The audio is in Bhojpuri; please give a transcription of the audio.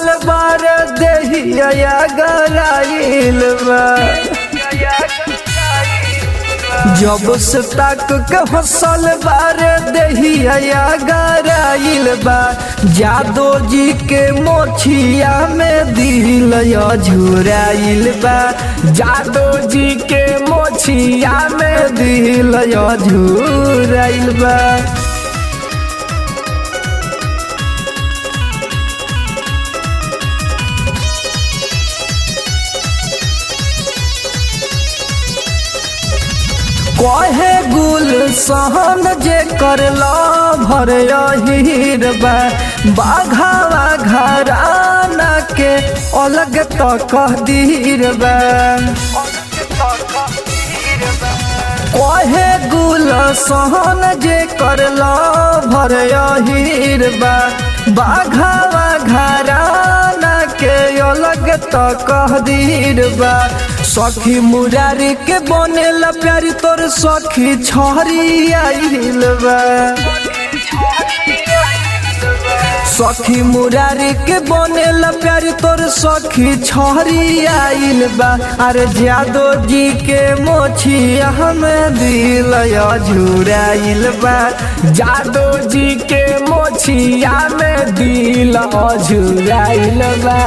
हसल बार देहिया गराइल बा। जब से तक के हसल बार देहिया गराइल बा। जादो जी के मोछिया में दिल झुराइल बा। जादो जी के मोछिया में दिल झुराइल बा। कहे गुलशन जे करला भर हीर बा। बाघावा घराना के अलग तकदीर बा। कहे गुलशन जे करला भर हीर बा। बाघावा घराना के अलग तकदीर बा। सखी मुरारी के बनेला प्यारी तोर सखी छहरी आइल बा। सखी मुरारी के बनेला प्यारी तोर सखी छहरी आइल बा। अरे जादो जी के मोछिया में दिल झुराइल बा। जादो जी के मोछिया में दिल झुराइल बा।